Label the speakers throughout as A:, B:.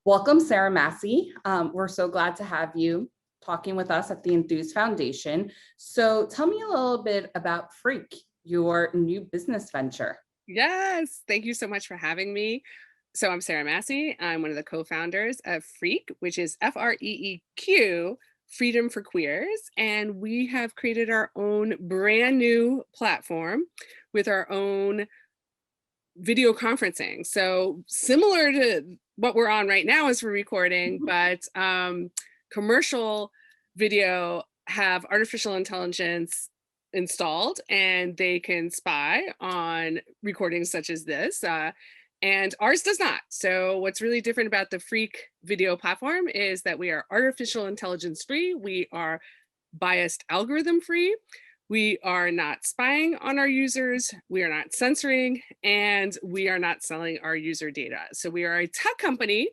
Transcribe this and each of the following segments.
A: Welcome, Sarah Massey. We're so glad to have you talking with us at the Enthuse Foundation. So tell me a little bit about freeQ, your new business venture.
B: Yes, thank you so much for having me. So I'm Sarah Massey. I'm one of the co-founders of freeQ, which is FREEQ, Freedom for Queers. And we have created our own brand new platform with our own video conferencing. So similar to what we're on right now as we're recording, but commercial video have artificial intelligence installed and they can spy on recordings such as this. And ours does not. So what's really different about the freeQ video platform is that we are artificial intelligence free. We are biased algorithm free. We are not spying on our users, we are not censoring, and we are not selling our user data. So we are a tech company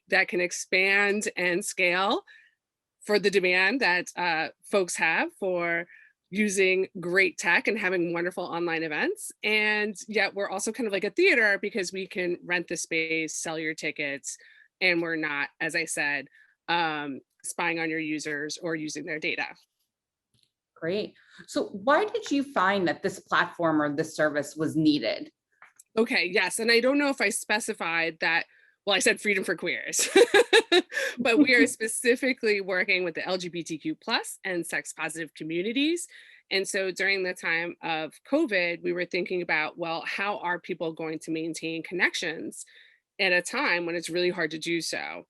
B: that can expand and scale for the demand that folks have for using great tech and having wonderful online events. And yet we're also kind of like a theater because we can rent the space, sell your tickets, and we're not, as I said, spying on your users or using their data.
A: Great. So why did you find that this platform or this service was needed?
B: Okay, yes, and I don't know if I specified that. Well, I said freedom for queers, but we are specifically working with the LGBTQ plus and sex positive communities. And so during the time of COVID, we were thinking about, well, how are people going to maintain connections at a time when it's really hard to do so?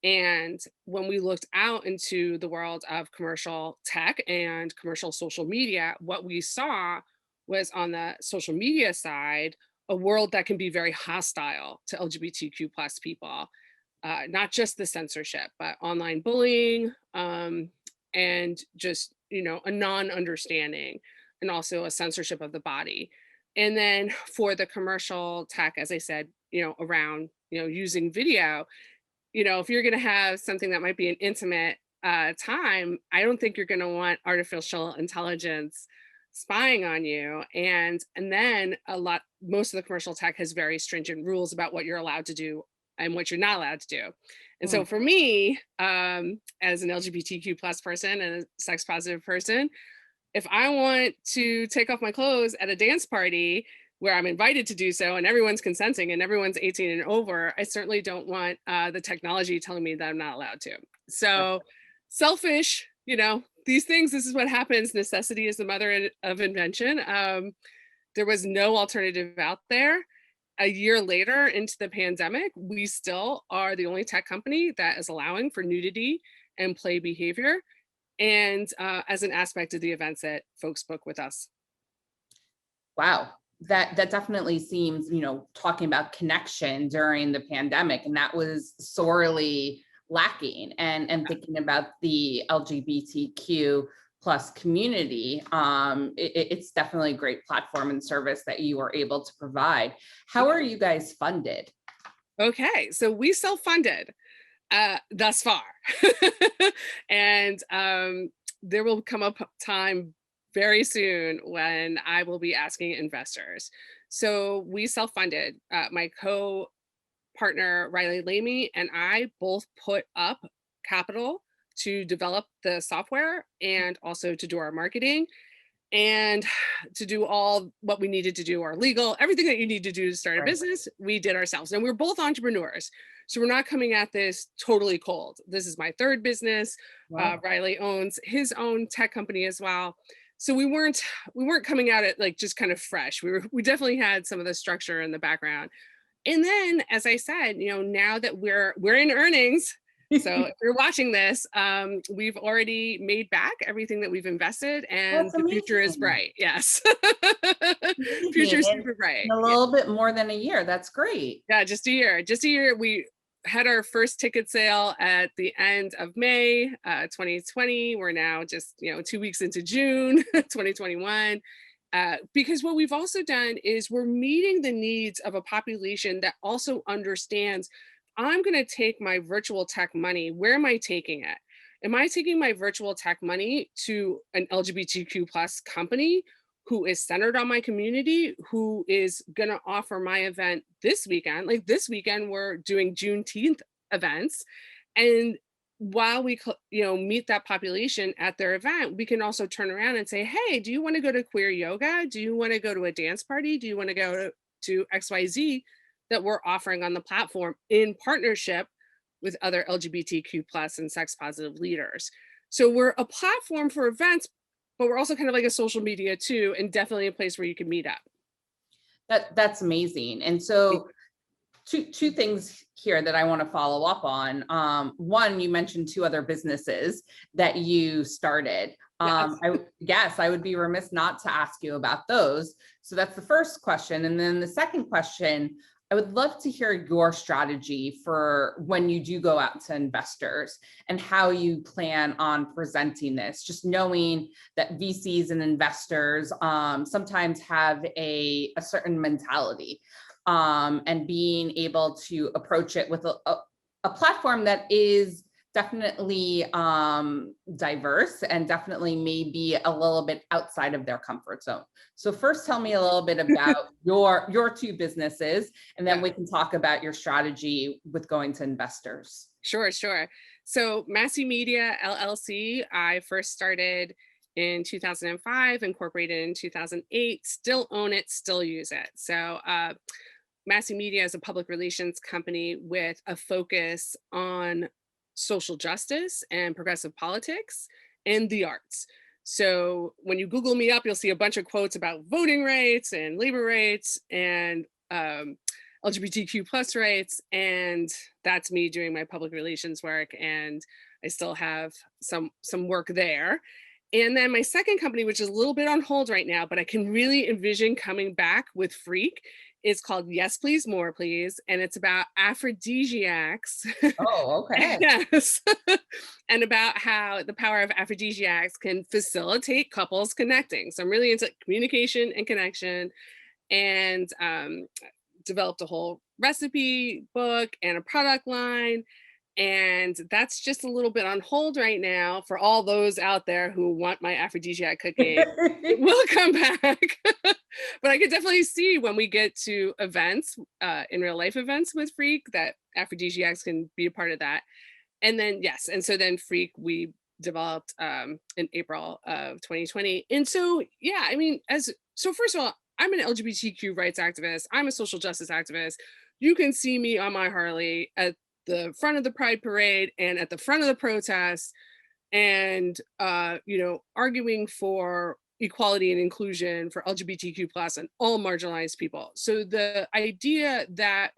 B: And when we looked out into the world of commercial tech and commercial social media, what we saw was on the social media side, a world that can be very hostile to LGBTQ plus people, not just the censorship, but online bullying, and just, a non-understanding and also a censorship of the body. And then for the commercial tech, as I said, around, using video, if you're going to have something that might be an intimate time, I don't think you're going to want artificial intelligence spying on you. And then most of the commercial tech has very stringent rules about what you're allowed to do and what you're not allowed to do. And
A: Hmm.
B: so for me, as an LGBTQ plus person and a sex positive person, if I want to take off my clothes at a dance party where I'm invited to do so and everyone's consenting and everyone's 18 and over, I certainly don't want the technology telling me that I'm not allowed to. So selfish, these things, this is what happens. Necessity is the mother of invention. There was no alternative out there. A year later into the pandemic, we still are the only tech company that is allowing for nudity and play behavior and as an aspect of the events that folks book with us.
A: Wow. That definitely seems, talking about connection during the pandemic, and that was sorely lacking. And thinking about the LGBTQ plus community, it's definitely a great platform and service that you are able to provide. How are you guys funded?
B: Okay, so we self-funded thus far. And there will come a time very soon when I will be asking investors. So we self-funded. My co-partner Riley Lamy and I both put up capital to develop the software and also to do our marketing and to do all what we needed to do, our legal, everything that you need to do to start a
A: Right.
B: business, we did ourselves. And we're both entrepreneurs. So we're not coming at this totally cold. This is my third business.
A: Wow.
B: Riley owns his own tech company as well. So we weren't coming at it like just kind of fresh. We definitely had some of the structure in the background. And then, as I said, now that we're in earnings, so if you're watching this, we've already made back everything that we've invested, and
A: That's
B: the future is
A: amazing.
B: bright. Yes,
A: Amazing.
B: future is
A: And
B: super bright.
A: in a
B: Yeah,
A: little bit more than a year. That's great.
B: yeah, just a year. Just a year. We had our first ticket sale at the end of May 2020. We're now just 2 weeks into June 2021. Because what we've also done is we're meeting the needs of a population that also understands I'm going to take my virtual tech money. Where am I taking it? Am I taking my virtual tech money to an LGBTQ plus company who is centered on my community, who is going to offer my event this weekend? Like this weekend, we're doing Juneteenth events. And while we meet that population at their event, we can also turn around and say, hey, do you want to go to queer yoga? Do you want to go to a dance party? Do you want to go to XYZ that we're offering on the platform in partnership with other LGBTQ plus and sex positive leaders? So we're a platform for events, but we're also kind of like a social media too, and definitely a place where you can meet up.
A: That's amazing. And so two things here that I want to follow up on. One, you mentioned two other businesses that you started. I would be remiss not to ask you about those. So that's the first question. And then the second question, I would love to hear your strategy for when you do go out to investors and how you plan on presenting this, just knowing that VCs and investors sometimes have a certain mentality. And being able to approach it with a platform that is definitely diverse and definitely maybe a little bit outside of their comfort zone. So first, tell me a little bit about your two businesses, and then we can talk about your strategy with going to investors.
B: Sure. So Massey Media LLC, I first started in 2005, incorporated in 2008, still own it, still use it. So Massey Media is a public relations company with a focus on social justice and progressive politics and the arts. So when you Google me up, you'll see a bunch of quotes about voting rights and labor rights and LGBTQ plus rights. And that's me doing my public relations work. And I still have some work there. And then my second company, which is a little bit on hold right now, but I can really envision coming back with freeQ. It's called Yes, Please, More, Please. And it's about aphrodisiacs.
A: Oh, okay.
B: Yes. And about how the power of aphrodisiacs can facilitate couples connecting. So I'm really into communication and connection, and developed a whole recipe book and a product line. And that's just a little bit on hold right now for all those out there who want my aphrodisiac cookie. It will come back. But I could definitely see when we get to events, in real life events with freeQ, that aphrodisiacs can be a part of that. And then, yes. And so then freeQ, we developed in April of 2020. And so, yeah, I mean, so first of all, I'm an LGBTQ rights activist. I'm a social justice activist. You can see me on my Harley at the front of the Pride Parade and at the front of the protests, and arguing for equality and inclusion for LGBTQ plus and all marginalized people. So the idea that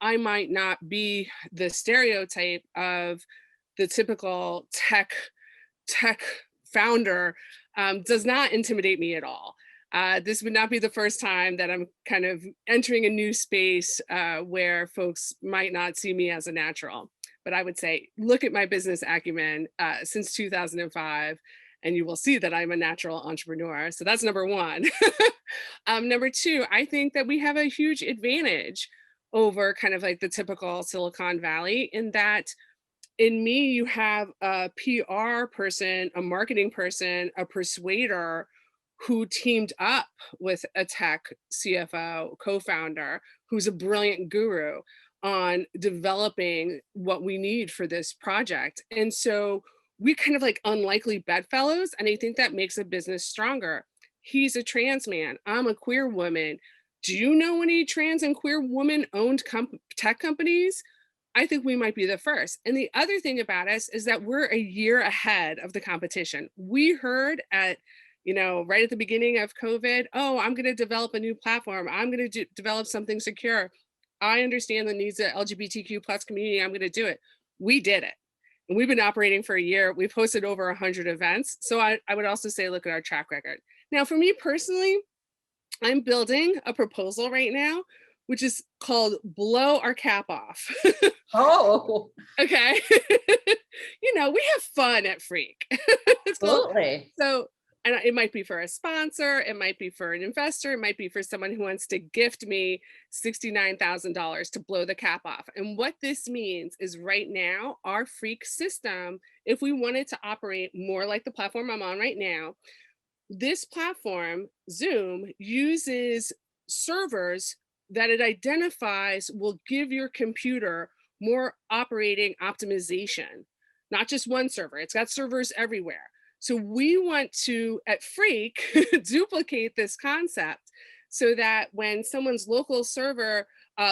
B: I might not be the stereotype of the typical tech founder does not intimidate me at all. This would not be the first time that I'm kind of entering a new space where folks might not see me as a natural. But I would say, look at my business acumen since 2005, and you will see that I'm a natural entrepreneur. So that's number one. Number two, I think that we have a huge advantage over kind of like the typical Silicon Valley, in that in me, you have a PR person, a marketing person, a persuader who teamed up with a tech CFO co-founder who's a brilliant guru on developing what we need for this project. And so we kind of like unlikely bedfellows, and I think that makes a business stronger. He's a trans man. I'm a queer woman. Do you know any trans and queer woman-owned tech companies? I think we might be the first. And the other thing about us is that we're a year ahead of the competition. We heard at right at the beginning of COVID, oh, I'm going to develop a new platform. I'm going to develop something secure. I understand the needs of the LGBTQ plus community. I'm going to do it. We did it. And we've been operating for a year. We've hosted over 100 events. So I would also say, look at our track record. Now, for me personally, I'm building a proposal right now, which is called Blow Our Cap Off.
A: Oh,
B: okay. We have fun at freeQ.
A: absolutely.
B: So, and it might be for a sponsor, it might be for an investor, it might be for someone who wants to gift me $69,000 to blow the cap off. And what this means is right now, our freeQ system, if we wanted to operate more like the platform I'm on right now, this platform, Zoom, uses servers that it identifies will give your computer more operating optimization, not just one server. It's got servers everywhere. So we want to, at freeq, duplicate this concept so that when someone's local server,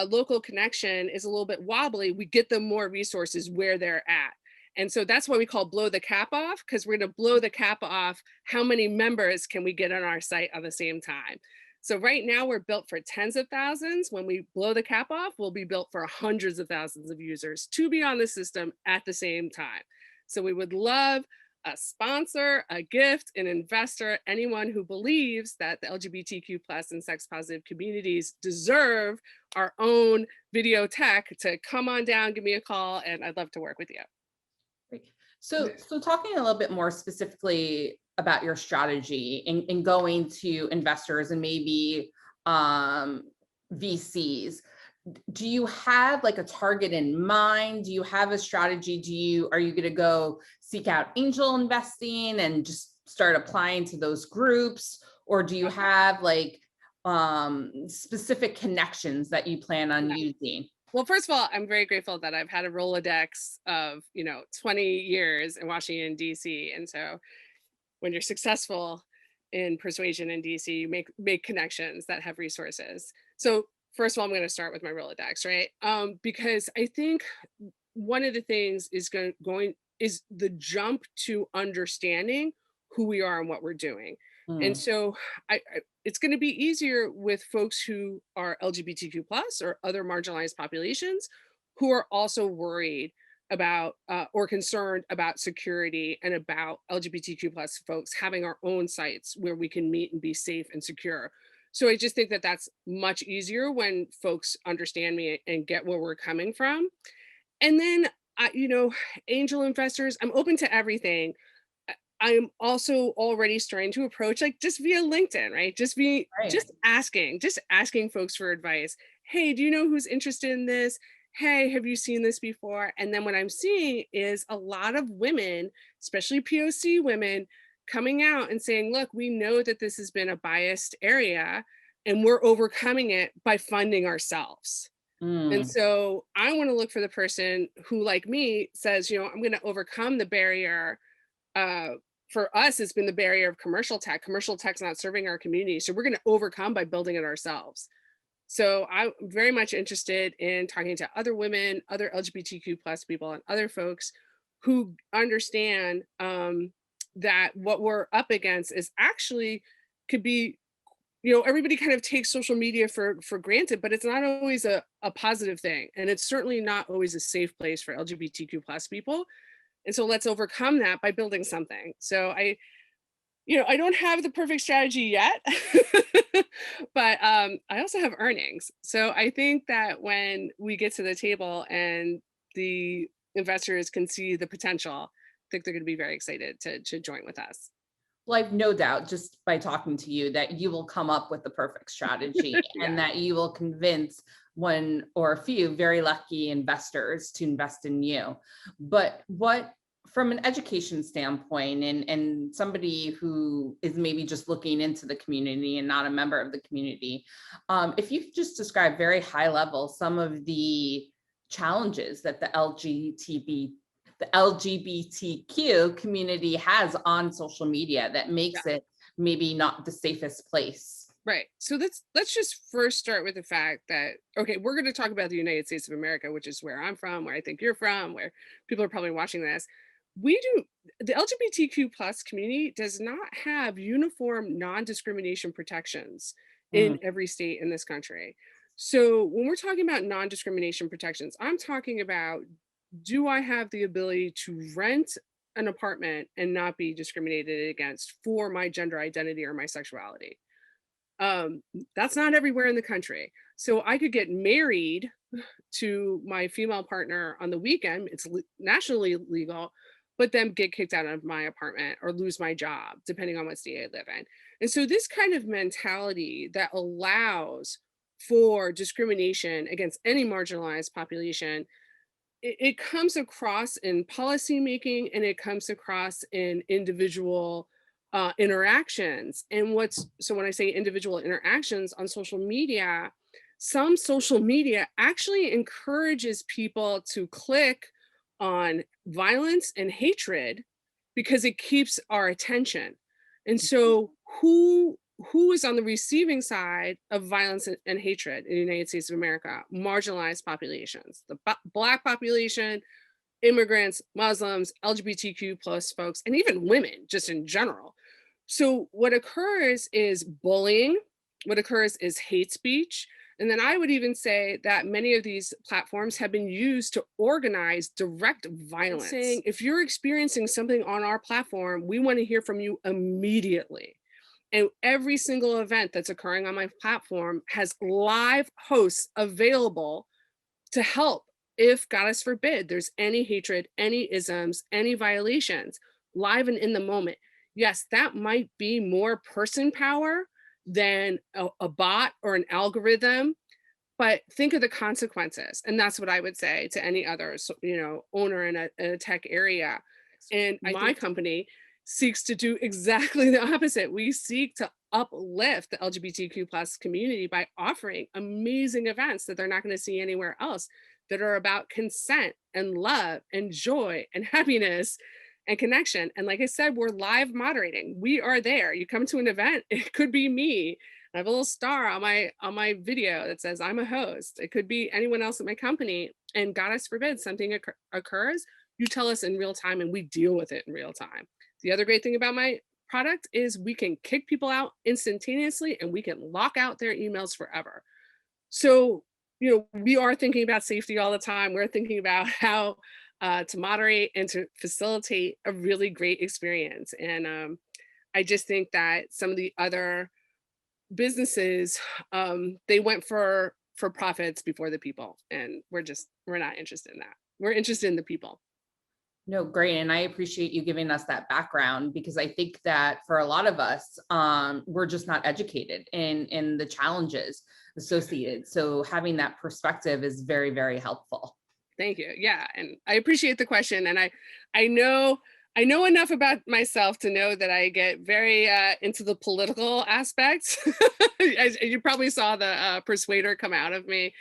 B: local connection is a little bit wobbly, we get them more resources where they're at. And so that's why we call blow the cap off, because we're going to blow the cap off. How many members can we get on our site at the same time? So right now we're built for tens of thousands. When we blow the cap off, we'll be built for hundreds of thousands of users to be on the system at the same time. So we would love a sponsor, a gift, an investor, anyone who believes that the LGBTQ plus and sex positive communities deserve our own video tech to come on down, give me a call, and I'd love to work with you.
A: Great. So talking a little bit more specifically about your strategy in going to investors and maybe VCs, do you have like a target in mind? Do you have a strategy? Are you going to go seek out angel investing and just start applying to those groups? Or do you have like specific connections that you plan on using?
B: Well, first of all, I'm very grateful that I've had a Rolodex of, 20 years in Washington, D.C. And so when you're successful in persuasion in DC, you make connections that have resources. So first of all, I'm going to start with my Rolodex, right? Because I think one of the things is is the jump to understanding who we are and what we're doing. And so it's going to be easier with folks who are LGBTQ plus or other marginalized populations who are also worried about or concerned about security and about LGBTQ plus folks having our own sites where we can meet and be safe and secure. So I just think that that's much easier when folks understand me and get where we're coming from. And then, angel investors, I'm open to everything. I'm also already starting to approach like just via LinkedIn, right? Just asking folks for advice. Hey, do you know who's interested in this? Hey, have you seen this before? And then what I'm seeing is a lot of women, especially POC women, coming out and saying, look, we know that this has been a biased area and we're overcoming it by funding ourselves. And so I want to look for the person who, like me, says, I'm going to overcome the barrier. For us, it's been the barrier of commercial tech. Commercial tech's not serving our community. So we're going to overcome by building it ourselves. So I'm very much interested in talking to other women, other LGBTQ plus people, and other folks who understand that what we're up against is actually could be, everybody kind of takes social media for granted, but it's not always a positive thing. And it's certainly not always a safe place for LGBTQ plus people. And so let's overcome that by building something. So I don't have the perfect strategy yet, but I also have earnings. So I think that when we get to the table and the investors can see the potential, I think they're going to be very excited to join with us.
A: Well, I've no doubt just by talking to you that you will come up with the perfect strategy and that you will convince one or a few very lucky investors to invest in you. But from an education standpoint and somebody who is maybe just looking into the community and not a member of the community, if you could just describe very high level some of the challenges that the LGBTQ community has on social media that makes it maybe not the safest place.
B: Right. So let's just first start with the fact that, okay, we're going to talk about the United States of America, which is where I'm from, where I think you're from, where people are probably watching this. The LGBTQ plus community does not have uniform non-discrimination protections in every state in this country. So when we're talking about non-discrimination protections, I'm talking about, do I have the ability to rent an apartment and not be discriminated against for my gender identity or my sexuality? That's not everywhere in the country. So I could get married to my female partner on the weekend. It's nationally legal, but then get kicked out of my apartment or lose my job, depending on what state I live in. And so this kind of mentality that allows for discrimination against any marginalized population, it comes across in policymaking and it comes across in individual interactions. And so when I say individual interactions on social media, some social media actually encourages people to click on violence and hatred because it keeps our attention. And so who is on the receiving side of violence and hatred in the United States of America? Marginalized populations, the Black population, immigrants, Muslims, LGBTQ plus folks, and even women just in general. So what occurs is bullying, what occurs is hate speech. And then I would even say that many of these platforms have been used to organize direct violence. Saying, if you're experiencing something on our platform, we want to hear from you immediately. And every single event that's occurring on my platform has live hosts available to help if, goddess forbid, there's any hatred, any isms, any violations, live and in the moment. Yes, that might be more person power than a bot or an algorithm, but think of the consequences. And that's what I would say to any other, owner in a tech area. And my company seeks to do exactly the opposite. We seek to uplift the LGBTQ plus community by offering amazing events that they're not going to see anywhere else, that are about consent and love and joy and happiness and connection. And like I said, we're live moderating. We are there. You come to an event, it could be me. I have a little star on my video that says I'm a host. It could be anyone else at my company. And goddess forbid something occurs, you tell us in real time and we deal with it in real time. The other great thing about my product is we can kick people out instantaneously and we can lock out their emails forever. So, we are thinking about safety all the time. We're thinking about how to moderate and to facilitate a really great experience. And I just think that some of the other businesses, they went for profits before the people, and we're not interested in that. We're interested in the people.
A: No, great. And I appreciate you giving us that background, because I think that for a lot of us, we're just not educated in the challenges associated. So having that perspective is very, very helpful.
B: Thank you. Yeah. And I appreciate the question. And I know enough about myself to know that I get very into the political aspects. As you probably saw the persuader come out of me.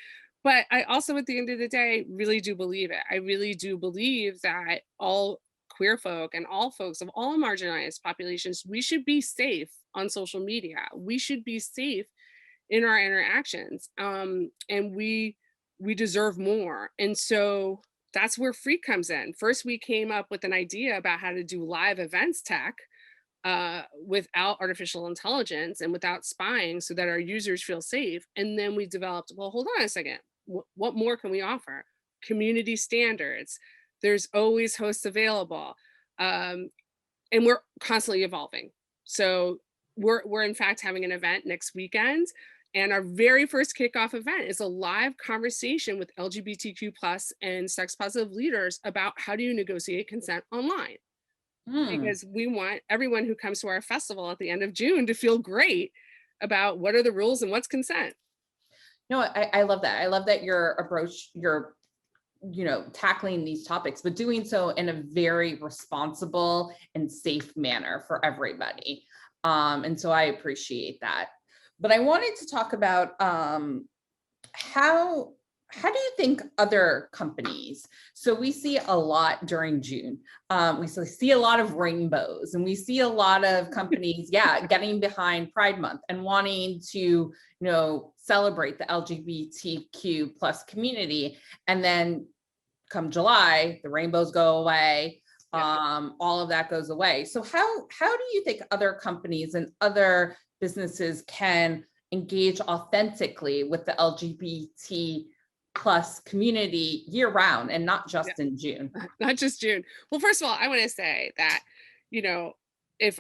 B: But I also, at the end of the day, really do believe it. I really do believe that all queer folk and all folks of all marginalized populations, we should be safe on social media. We should be safe in our interactions. And we deserve more. And so that's where freeQ comes in. First, we came up with an idea about how to do live events tech without artificial intelligence and without spying, so that our users feel safe. And then we developed, well, hold on a second. What more can we offer? Community standards. There's always hosts available. And we're constantly evolving. So we're in fact having an event next weekend. And our very first kickoff event is a live conversation with LGBTQ plus and sex positive leaders about how do you negotiate consent online. Because we want everyone who comes to our festival at the end of June to feel great about what are the rules and what's consent.
A: No, I love that. I love that your approach, you're, tackling these topics, but doing so in a very responsible and safe manner for everybody. And so I appreciate that. But I wanted to talk about how do you think other companies, so we see a lot during June, we see a lot of rainbows, and we see a lot of companies, getting behind Pride Month and wanting to, celebrate the LGBTQ plus community. And then come July, the rainbows go away. All of that goes away. So how do you think other companies and other businesses can engage authentically with the LGBT plus community year round and not just in June?
B: Not just June. Well, first of all, I want to say that, if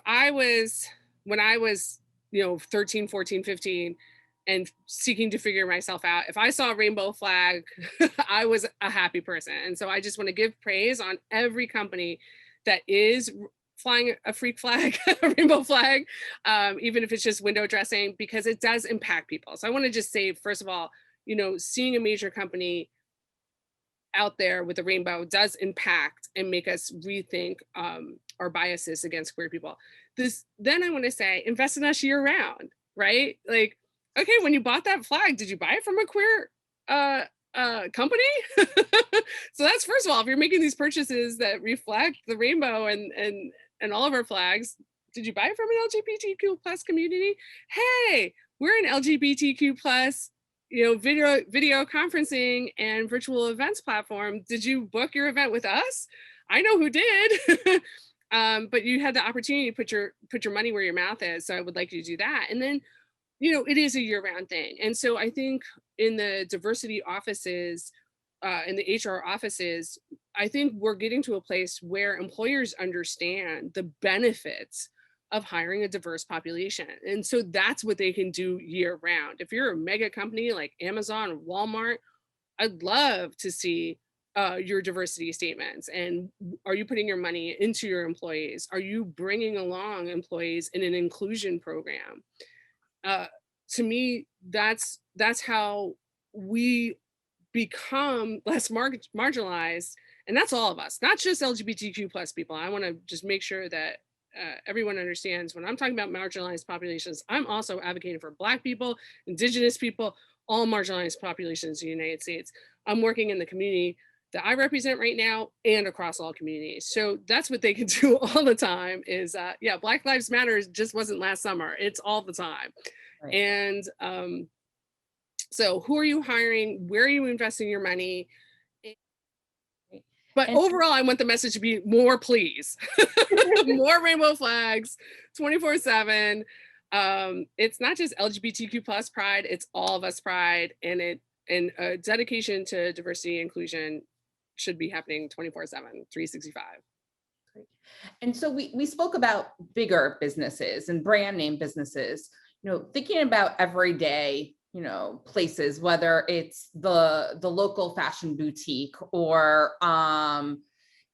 B: when I was, 13, 14, 15 and seeking to figure myself out, if I saw a rainbow flag, I was a happy person. And so I just want to give praise on every company that is flying a freeQ flag, a rainbow flag, even if it's just window dressing, because it does impact people. So I want to just say, first of all, seeing a major company out there with a rainbow does impact and make us rethink our biases against queer people. Then I want to say, invest in us year round, right? Like, Okay, when you bought that flag, did you buy it from a queer uh company? So that's first of all, if you're making these purchases that reflect the rainbow and all of our flags, did you buy it from an LGBTQ plus community? Hey, we're an LGBTQ plus, video conferencing and virtual events platform. Did you book your event with us? I know who did. But you had the opportunity to put your money where your mouth is. So I would like you to do that. And then it is a year-round thing. And so I think in the diversity offices, in the HR offices, I think we're getting to a place where employers understand the benefits of hiring a diverse population. And so that's what they can do year round. If you're a mega company like Amazon or Walmart, I'd love to see your diversity statements. And are you putting your money into your employees? Are you bringing along employees in an inclusion program? uh, to me, that's how we become less marginalized, and that's all of us, not just LGBTQ plus people. I want to just make sure that everyone understands when I'm talking about marginalized populations, I'm also advocating for Black people, Indigenous people, all marginalized populations in the United States. I'm working in the community that I represent right now and across all communities. So that's what they can do all the time is, yeah, Black Lives Matter just wasn't last summer. It's all the time.
A: Right.
B: And so who are you hiring? Where are you investing your money?
A: Right.
B: But
A: And
B: overall, I want the message to be more, please. More rainbow flags 24/7. It's not just LGBTQ plus pride, it's all of us pride. And dedication to diversity and inclusion should be happening 24/7, 365.
A: Great. And so we spoke about bigger businesses and brand name businesses, thinking about everyday, places, whether it's the local fashion boutique or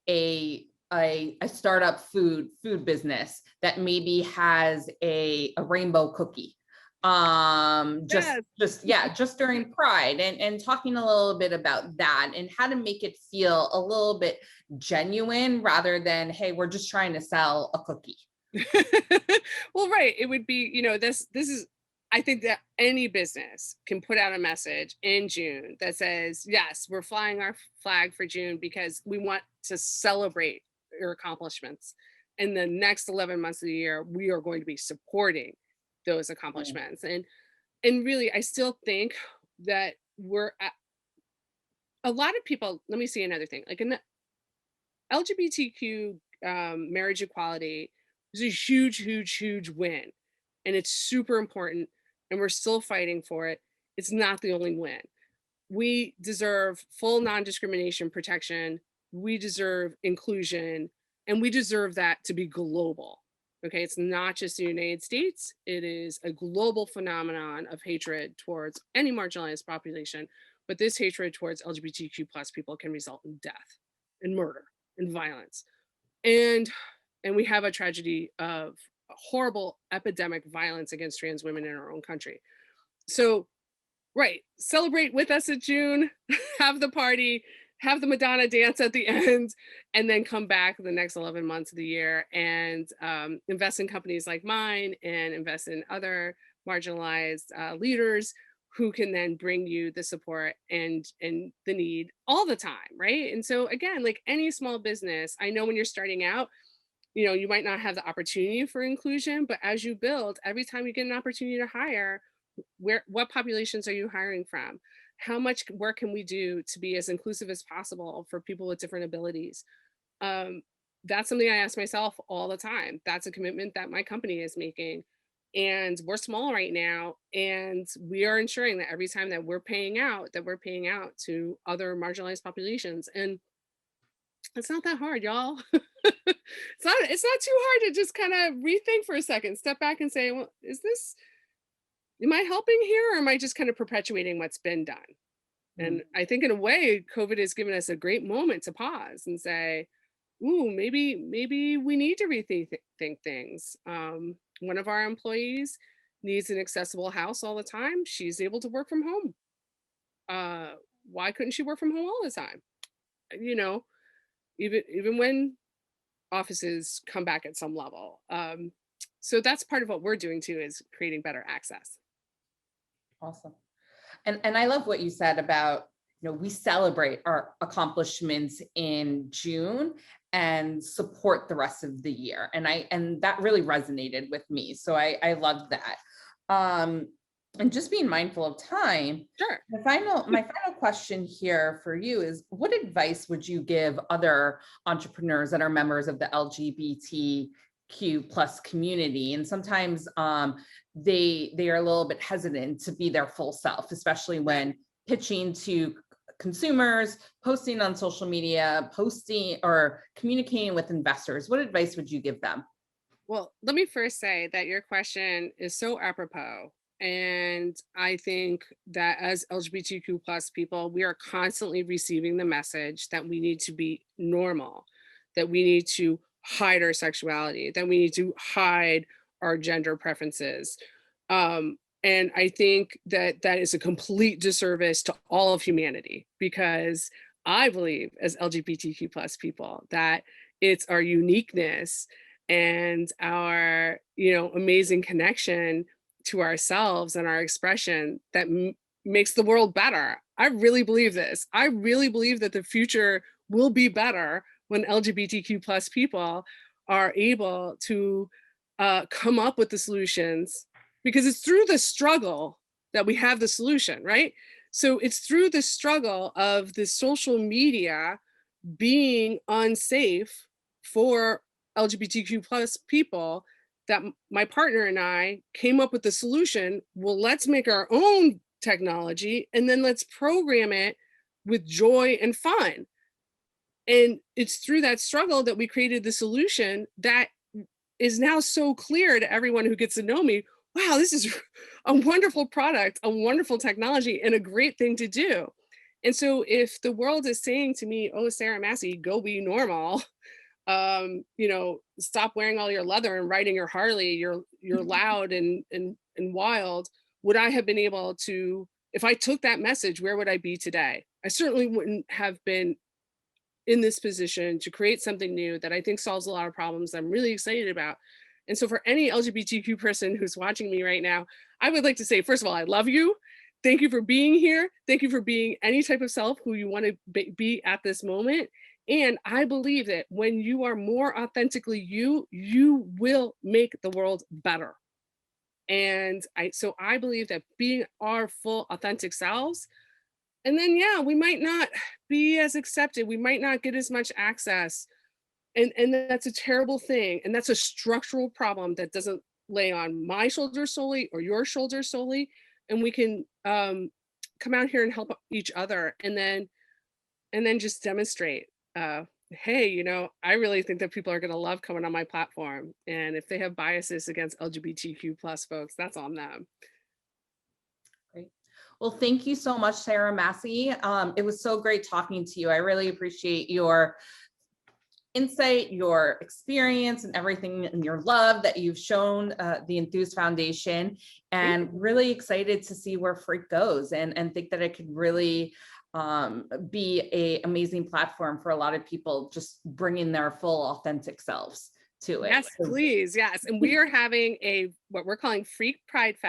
A: a startup food business that maybe has a rainbow cookie just
B: Yes.
A: just yeah just during pride, and talking a little bit about that and how to make it feel a little bit genuine rather than, hey, we're just trying to sell a cookie.
B: Well, right. It would be, this is, I think that any business can put out a message in June that says, yes, we're flying our flag for June because we want to celebrate your accomplishments. In the next 11 months of the year, we are going to be supporting those
A: Yeah.
B: accomplishments. And really, I still think that we're at, a lot of people, let me see another thing, like in LGBTQ marriage equality is a huge, huge, huge win. And it's super important. And we're still fighting for it. It's not the only win. We deserve full non discrimination protection. We deserve inclusion. And we deserve that to be global. Okay. It's not just the United States, it is a global phenomenon of hatred towards any marginalized population. But this hatred towards LGBTQ plus people can result in death and murder and violence. And we have a tragedy of horrible epidemic violence against trans women in our own country. So, right, celebrate with us in June, have the party, have the Madonna dance at the end, and then come back the next 11 months of the year and invest in companies like mine and invest in other marginalized leaders who can then bring you the support and the need all the time, right? And so again, like any small business, I know when you're starting out, you might not have the opportunity for inclusion, but as you build, every time you get an opportunity to hire, what populations are you hiring from? How much work can we do to be as inclusive as possible for people with different abilities? um, that's something I ask myself all the time. That's a commitment that my company is making. And we're small right now, and we are ensuring that every time that we're paying out to other marginalized populations. And it's not that hard, y'all. It's not too hard to just kind of rethink for a second, step back and say, well, am I helping here, or am I just kind of perpetuating what's been done?
A: Mm.
B: And I think in a way, COVID has given us a great moment to pause and say, ooh, maybe we need to rethink think things. One of our employees needs an accessible house all the time. She's able to work from home. Uh, why couldn't she work from home all the time? You know, even when offices come back at some level. So that's part of what we're doing too, is creating better access.
A: Awesome. And I love what you said about, we celebrate our accomplishments in June and support the rest of the year. And that really resonated with me. So I love that. Um, and just being mindful of time,
B: Sure.
A: my final question here for you is, what advice would you give other entrepreneurs that are members of the LGBTQ plus community? And sometimes they are a little bit hesitant to be their full self, especially when pitching to consumers, posting on social media, posting or communicating with investors. What advice would you give them?
B: Well, let me first say that your question is so apropos. And I think that as LGBTQ plus people, we are constantly receiving the message that we need to be normal, that we need to hide our sexuality, that we need to hide our gender preferences. And I think that that is a complete disservice to all of humanity, because I believe as LGBTQ plus people that it's our uniqueness and our amazing connection to ourselves and our expression that makes the world better. I really believe this. I really believe that the future will be better when LGBTQ plus people are able to come up with the solutions, because it's through the struggle that we have the solution, right? So it's through the struggle of the social media being unsafe for LGBTQ plus people that my partner and I came up with the solution. Well, let's make our own technology and then let's program it with joy and fun. And it's through that struggle that we created the solution that is now so clear to everyone who gets to know me. Wow, this is a wonderful product, a wonderful technology, and a great thing to do. And so if the world is saying to me, oh, Sarah Massey, go be normal, stop wearing all your leather and riding your Harley, you're loud and wild, would I have been able to, if I took that message, where would I be today? I certainly wouldn't have been in this position to create something new that I think solves a lot of problems I'm really excited about. And so for any LGBTQ person who's watching me right now, I would like to say, first of all, I love you. Thank you for being here. Thank you for being any type of self who you want to be at this moment. And I believe that when you are more authentically you, you will make the world better. And I believe that being our full authentic selves, and then yeah, we might not be as accepted, we might not get as much access, and that's a terrible thing, and that's a structural problem that doesn't lay on my shoulders solely or your shoulders solely. And we can come out here and help each other, and then just demonstrate, hey, I really think that people are going to love coming on my platform, and if they have biases against LGBTQ plus folks, that's on them.
A: Great. Well, thank you so much, Sarah Massey. It was so great talking to you. I really appreciate your insight, your experience, and everything, and your love that you've shown the Enthuse Foundation, and really excited to see where freeQ goes, and think that it could really be a amazing platform for a lot of people, just bringing their full authentic selves to it.
B: Yes, please. Yes. And we are having what we're calling freeQ Pride Fest.